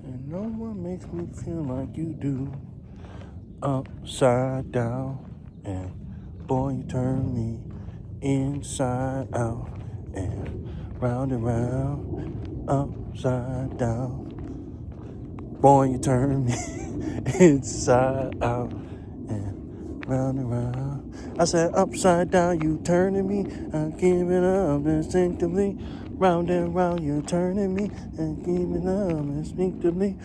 And no one makes me feel like you do. Upside down, and boy, you turn me inside out, and round, upside down. Boy, you turn me inside out, and round. I said, upside down, you turning me, I give it up instinctively. Round and round, you're turning me, and give it up instinctively.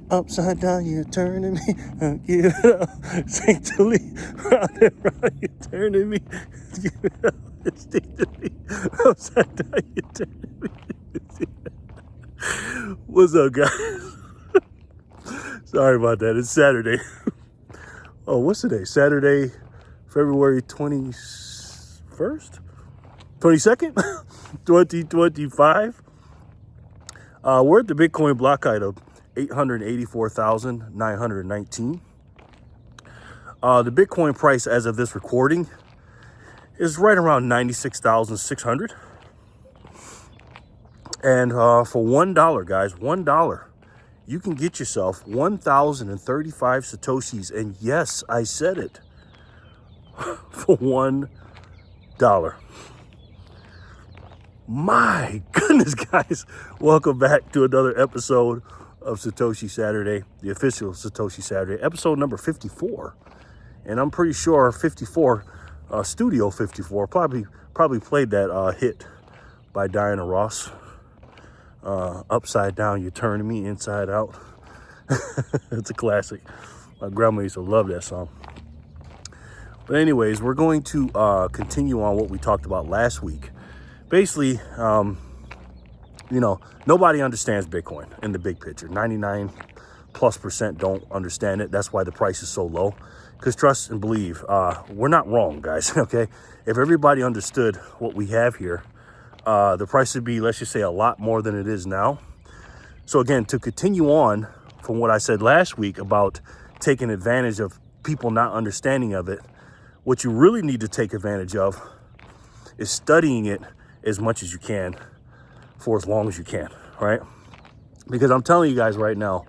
Upside down, you're turning me, and give it up instinctively. Round and round, you're turning me, and give it up instinctively. Upside down, you're turning me. What's up, guys? Sorry about that. It's Saturday. Oh, what's today? Saturday, February 21st? 22nd? 2025. We're at the Bitcoin block height of 884,919. The Bitcoin price as of this recording is right around 96,600. And for $1, guys, $1, you can get yourself 1,035 Satoshis. And yes, I said it. For $1. My goodness, guys. Welcome back to another episode of Satoshi Saturday, the official Satoshi Saturday, episode number 54. And I'm pretty sure 54, Studio 54, probably played that hit by Diana Ross. Upside down, you're turning me inside out. It's a classic. My grandma used to love that song. But anyways, we're going to continue on what we talked about last week. Basically, nobody understands Bitcoin in the big picture. 99+% don't understand it. That's why the price is so low. Because trust and believe, we're not wrong, guys, okay? If everybody understood what we have here, the price would be, let's just say, a lot more than it is now. So again, to continue on from what I said last week about taking advantage of people not understanding of it, what you really need to take advantage of is studying it as much as you can for as long as you can, right? Because I'm telling you guys right now,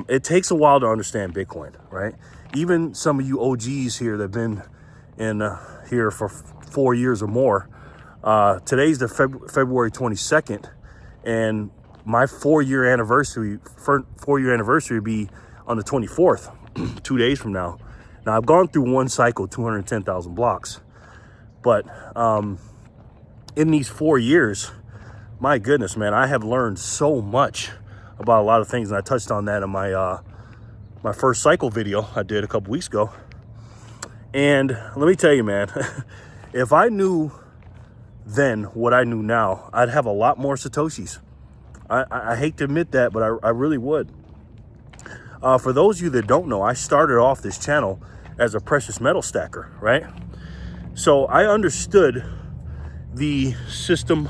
it takes a while to understand Bitcoin, right? Even some of you OGs here that have been in here for 4 years or more, today's the February 22nd, and my 4-year anniversary will be on the 24th, 2 days from now. Now, I've gone through one cycle, 210,000 blocks, but in these 4 years, my goodness, man, I have learned so much about a lot of things, and I touched on that in my my first cycle video I did a couple weeks ago. And let me tell you, man, if I knew then what I knew now, I'd have a lot more Satoshis. I hate to admit that, but I really would. For those of you that don't know, I started off this channel as a precious metal stacker, right? So I understood the system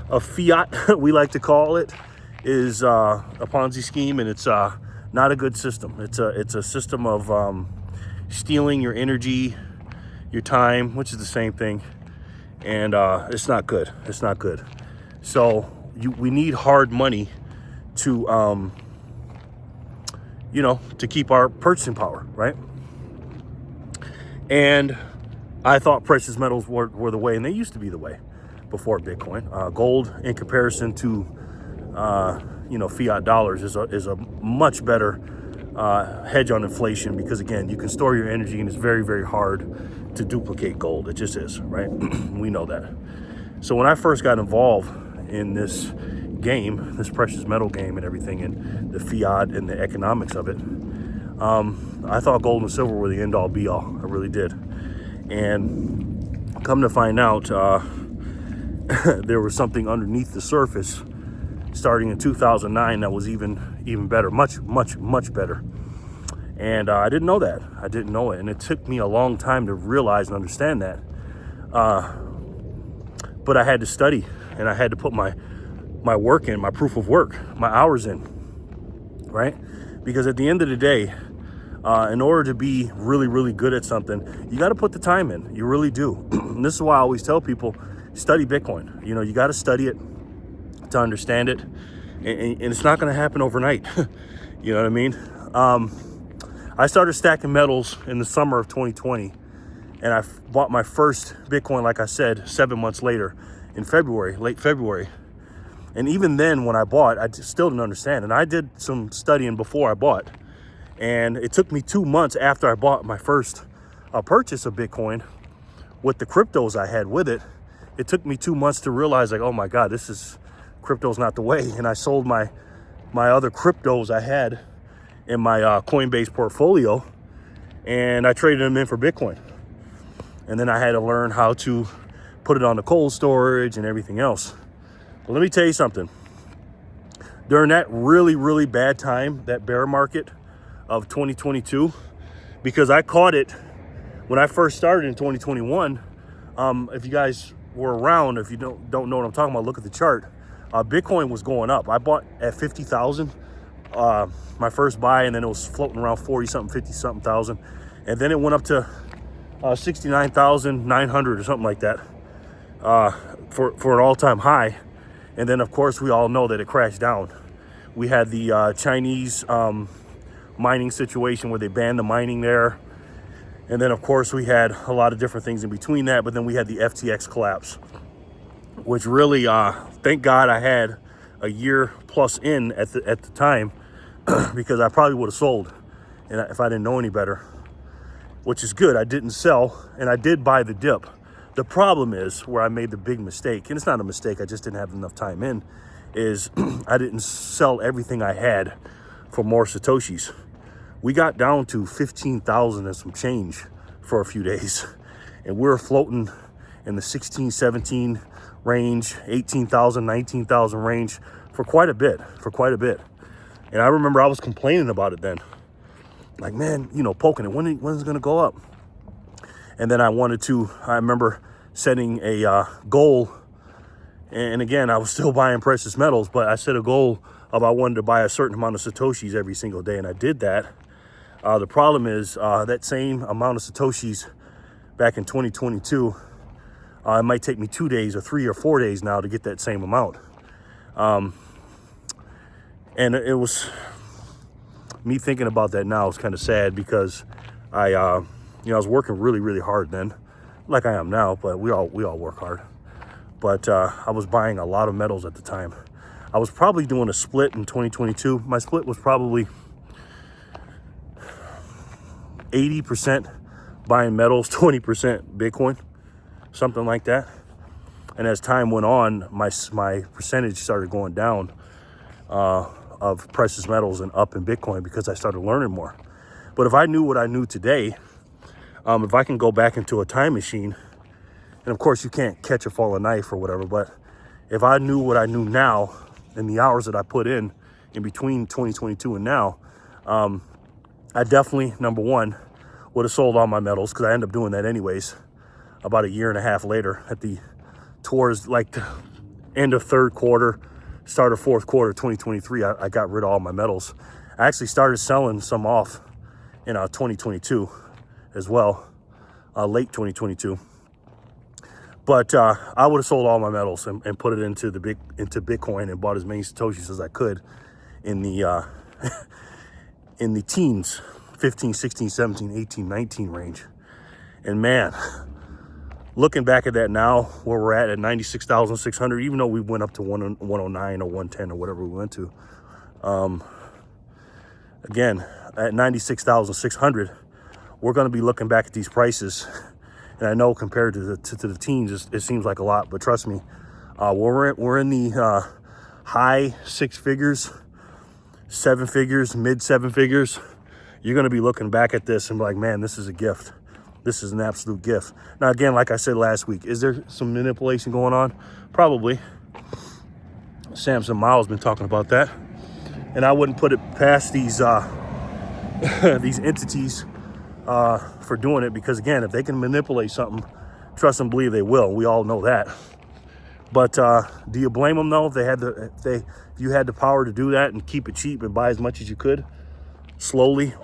of Fiat, we like to call it, is a Ponzi scheme, and it's not a good system. It's a system of stealing your energy, your time, which is the same thing. And it's not good. It's not good. So we need hard money to, to keep our purchasing power, right? And I thought precious metals were the way, and they used to be the way before Bitcoin. Gold, in comparison to, fiat dollars, is a much better hedge on inflation, because again, you can store your energy, and it's very, very hard to duplicate gold. It just is, right? We know that. So when I first got involved in this game, this precious metal game and everything, and the fiat and the economics of it, I thought gold and silver were the end all be all. I really did. And come to find out, there was something underneath the surface starting in 2009 that was even better, much better. And I didn't know that. I didn't know it. And it took me a long time to realize and understand that. But I had to study, and I had to put my work in, my proof of work, my hours in, right? Because at the end of the day, in order to be really, really good at something, you got to put the time in. You really do. And this is why I always tell people, study Bitcoin. You got to study it to understand it. and it's not going to happen overnight. You know what I mean? I started stacking metals in the summer of 2020, and I bought my first Bitcoin, like I said, 7 months later in February, late February. And even then, when I bought, I still didn't understand. And I did some studying before I bought. And it took me 2 months after I bought my first purchase of Bitcoin with the cryptos I had with it. It took me 2 months to realize, like, oh my God, crypto's not the way. And I sold my other cryptos I had in my Coinbase portfolio, and I traded them in for Bitcoin. And then I had to learn how to put it on the cold storage and everything else. But let me tell you something. During that really, really bad time, that bear market of 2022, because I caught it when I first started in 2021. If you guys were around, if you don't know what I'm talking about, look at the chart. Bitcoin was going up. I bought at 50,000, my first buy, and then it was floating around 40 something, 50 something thousand. And then it went up to 69,900 or something like that, for an all-time high. And then, of course, we all know that it crashed down. We had the Chinese mining situation where they banned the mining there. And then, of course, we had a lot of different things in between that. But then we had the FTX collapse, which really, thank God I had a year plus in at the time, because I probably would have sold if I didn't know any better, which is good. I didn't sell, and I did buy the dip. The problem is where I made the big mistake, and it's not a mistake, I just didn't have enough time in, is I didn't sell everything I had for more Satoshis. We got down to 15,000 and some change for a few days, and we were floating in the 16, 17 range, 18,000, 19,000 range for quite a bit. And I remember I was complaining about it then. Like, man, poking it, when is it going to go up? And then I remember setting a goal. And again, I was still buying precious metals, but I set a goal of I wanted to buy a certain amount of Satoshis every single day. And I did that. The problem is that same amount of Satoshis back in 2022, it might take me 2 days or 3 or 4 days now to get that same amount. And it was me thinking about that now is kind of sad, because I was working really, really hard then, like I am now, but we all work hard. But I was buying a lot of metals at the time. I was probably doing a split in 2022. My split was probably 80% buying metals, 20% Bitcoin, something like that. And as time went on, my percentage started going down of precious metals and up in Bitcoin, because I started learning more. But if I knew what I knew today, if I can go back into a time machine, and of course you can't catch a falling knife or whatever, but if I knew what I knew now and the hours that I put in between 2022 and now, I definitely, number one, would have sold all my metals, because I ended up doing that anyways about a year and a half later towards like the end of third quarter, start of fourth quarter 2023. I got rid of all my metals. I actually started selling some off in 2022 as well, late 2022. But I would have sold all my metals and put it into Bitcoin and bought as many Satoshis as I could in the in the teens, 15, 16, 17, 18, 19 range. And man, looking back at that now, where we're at 96,600, even though we went up to 109 or 110 or whatever we went to, again, at 96,600, we're going to be looking back at these prices. And I know compared to the teens, it seems like a lot, but trust me, we're in the high six figures, 7 figures, mid 7 figures. You're going to be looking back at this and be like, man, this is a gift. This is an absolute gift. Now, again, like I said last week, is there some manipulation going on? Probably. Samson Miles been talking about that. And I wouldn't put it past these these entities for doing it, because again, if they can manipulate something, trust and believe they will. We all know that. But do you blame them though? If you had the power to do that and keep it cheap and buy as much as you could slowly,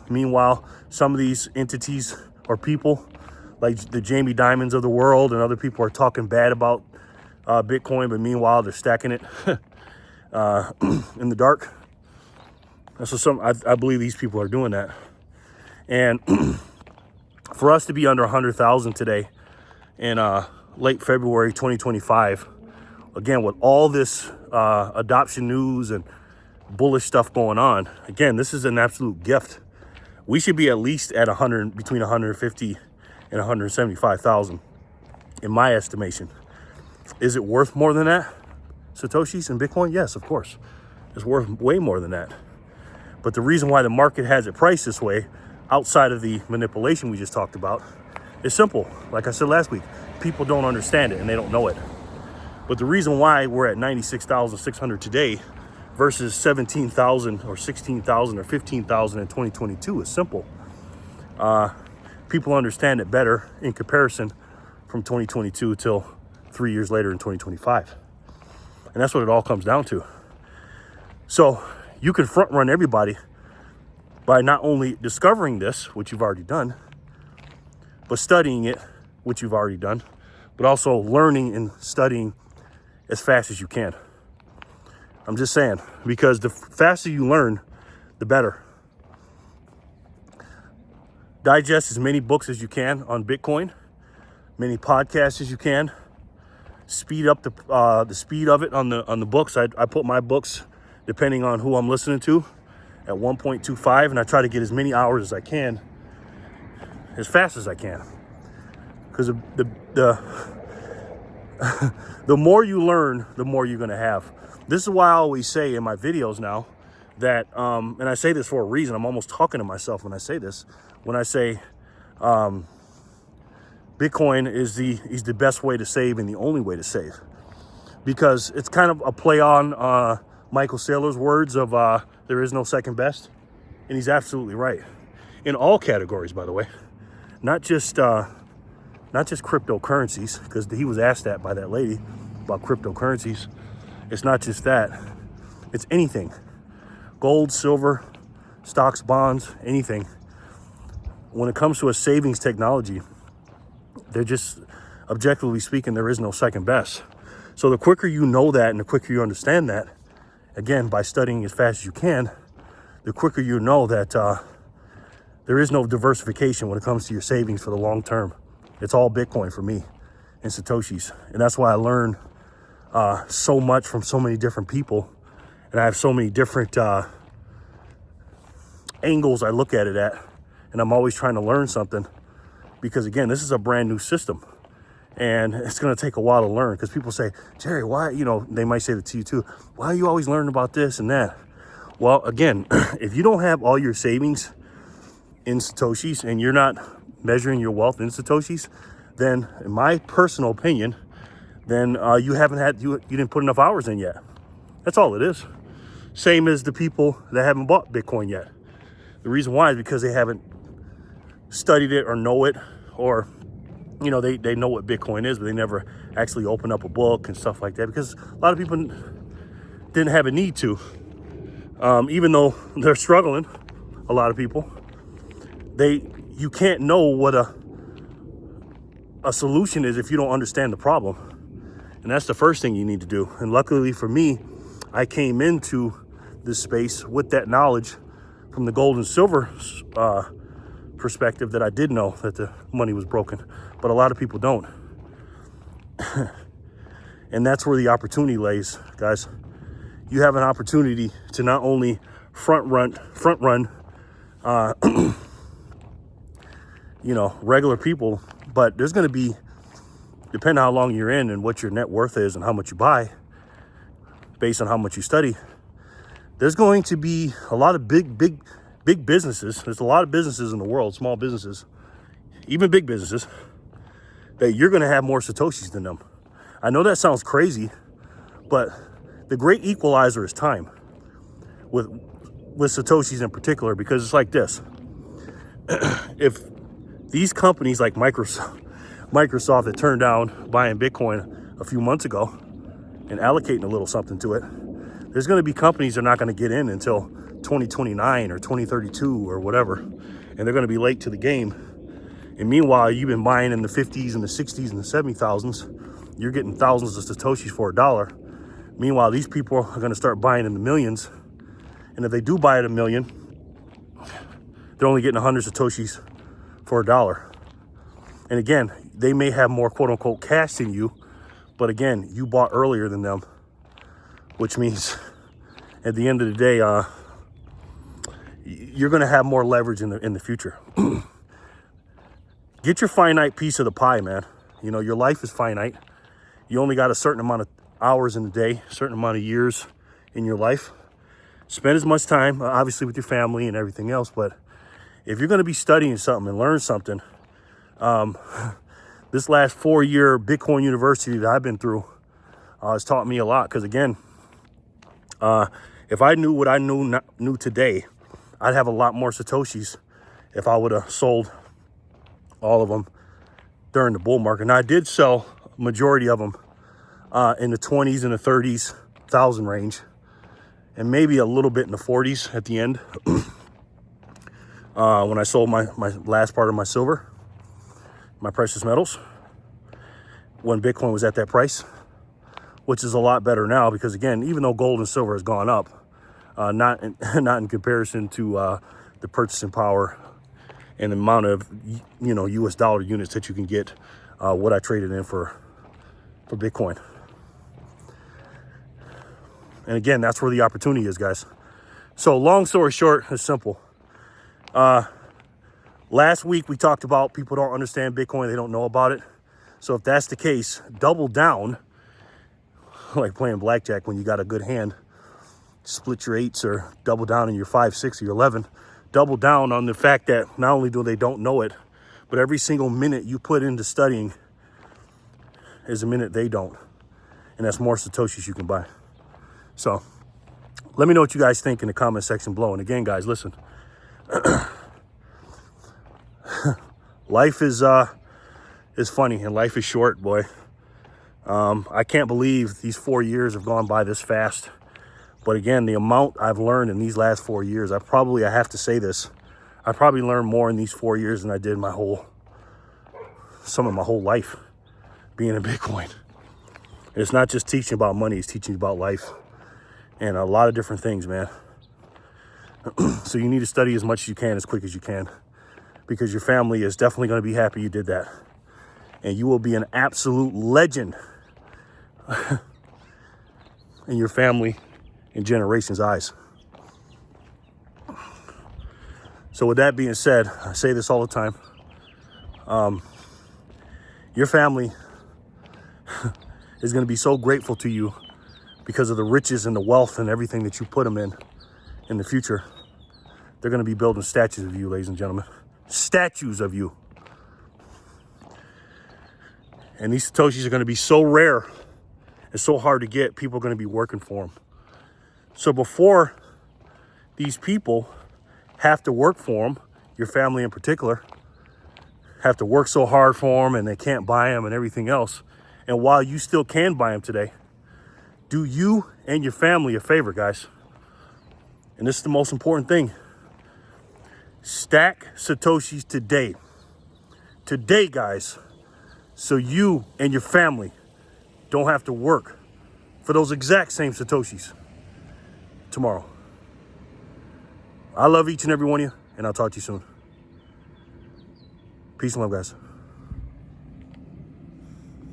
meanwhile some of these entities or people like the Jamie Dimons of the world and other people are talking bad about Bitcoin, but meanwhile they're stacking it. in the dark. That's what I believe these people are doing that. And for us to be under 100,000 today in late February 2025, again, with all this adoption news and bullish stuff going on, again, this is an absolute gift. We should be at least at between 150 and 175,000 in my estimation. Is it worth more than that? Satoshis and Bitcoin? Yes, of course. It's worth way more than that. But the reason why the market has it priced this way, outside of the manipulation we just talked about, is simple. Like I said last week, people don't understand it and they don't know it. But the reason why we're at 96,600 today versus 17,000 or 16,000 or 15,000 in 2022 is simple. People understand it better in comparison from 2022 till 3 years later in 2025. And that's what it all comes down to. So you can front run everybody by not only discovering this, which you've already done, but studying it, which you've already done, but also learning and studying as fast as you can. I'm just saying, because the faster you learn, the better. Digest as many books as you can on Bitcoin, many podcasts as you can. Speed up the speed of it on the books. I put my books, depending on who I'm listening to, at 1.25, and I try to get as many hours as I can, as fast as I can. Because the more you learn, the more you're gonna have. This is why I always say in my videos now that, and I say this for a reason, I'm almost talking to myself when I say this, when I say Bitcoin is the best way to save and the only way to save. Because it's kind of a play on Michael Saylor's words of there is no second best. And he's absolutely right. In all categories, by the way. Not just cryptocurrencies, because he was asked that by that lady about cryptocurrencies. It's not just that. It's anything. Gold, silver, stocks, bonds, anything. When it comes to a savings technology, they're just, objectively speaking, there is no second best. So the quicker you know that and the quicker you understand that, again, by studying as fast as you can, the quicker you know that there is no diversification when it comes to your savings for the long term. It's all Bitcoin for me and Satoshis. And that's why I learn so much from so many different people. And I have so many different angles I look at it at. And I'm always trying to learn something. Because again, this is a brand new system. And it's going to take a while to learn. Because people say, Jerry, why, they might say that to you too. Why are you always learning about this and that? Well, again, if you don't have all your savings in Satoshis and you're not measuring your wealth in Satoshis, then in my personal opinion, then you didn't put enough hours in yet. That's all it is. Same as the people that haven't bought Bitcoin yet. The reason why is because they haven't studied it or know it, or they know what Bitcoin is, but they never actually open up a book and stuff like that, because a lot of people didn't have a need to, even though they're struggling. A lot of people, you can't know what a solution is if you don't understand the problem. And that's the first thing you need to do. And luckily for me, I came into this space with that knowledge from the gold and silver perspective, that I did know that the money was broken, but a lot of people don't. And that's where the opportunity lays, guys. You have an opportunity to not only front run regular people, but there's going to be, depending on how long you're in and what your net worth is and how much you buy, based on how much you study, there's going to be a lot of big businesses. There's a lot of businesses in the world, small businesses, even big businesses, that you're going to have more Satoshis than them. I know that sounds crazy, but the great equalizer is time with Satoshis in particular, because it's like this. If these companies like Microsoft that turned down buying Bitcoin a few months ago and allocating a little something to it, there's going to be companies that are not going to get in until 2029 or 2032 or whatever, and they're going to be late to the game. And meanwhile, you've been buying in the 50s and the 60s and the 70,000s. You're getting thousands of Satoshis for $1. Meanwhile, these people are going to start buying in the millions. And if they do buy at $1 million, they're only getting 100 Satoshis for $1. And again, they may have more quote unquote cash than you, but again, you bought earlier than them, which means at the end of the day, you're going to have more leverage in the future. Get your finite piece of the pie, man. You know, your life is finite. You only got a certain amount of hours in the day, a certain amount of years in your life. Spend as much time, obviously, with your family and everything else. But if you're going to be studying something and learn something, this last 4-year Bitcoin university that I've been through has taught me a lot. Because again, if I knew what I knew today, I'd have a lot more Satoshis if I would have sold all of them during the bull market. Now, I did sell a majority of them in the 20s and the 30s thousand range, and maybe a little bit in the 40s at the end when I sold my last part of my silver, my precious metals, when Bitcoin was at that price, which is a lot better now because, again, even though gold and silver has gone up, not in comparison to the purchasing power and the amount of, you know, US dollar units that you can get, what I traded in for Bitcoin. And again, that's where the opportunity is, guys. So long story short, it's simple. Last week we talked about people don't understand Bitcoin, they don't know about it. So if that's the case, double down, like playing blackjack when you got a good hand. Split your 8s or double down in your 5, 6, or your 11. Double down on the fact that not only do they don't know it, but every single minute you put into studying is a minute they don't. And that's more Satoshis you can buy. So let me know what you guys think in the comment section below. And again, guys, listen. Life is funny and life is short, boy. I can't believe these 4 years have gone by this fast. But again, the amount I've learned in these last 4 years, I have to say this, I probably learned more in these 4 years than I did some of my whole life being in Bitcoin. And it's not just teaching about money, it's teaching about life and a lot of different things, man. So you need to study as much as you can, as quick as you can, because your family is definitely going to be happy you did that. And you will be an absolute legend in your family and generations' eyes. So with that being said, I say this all the time. Your family is going to be so grateful to you because of the riches and the wealth and everything that you put them in the future. They're going to be building statues of you, ladies and gentlemen. Statues of you. And these Satoshis are going to be so rare and so hard to get, people are going to be working for them. So before these people have to work for them, your family in particular, have to work so hard for them and they can't buy them and everything else. And while you still can buy them today, do you and your family a favor, guys. And this is the most important thing. Stack Satoshis today. Today, guys. So you and your family don't have to work for those exact same Satoshis tomorrow. I love each and every one of you, and I'll talk to you soon. Peace and love, guys.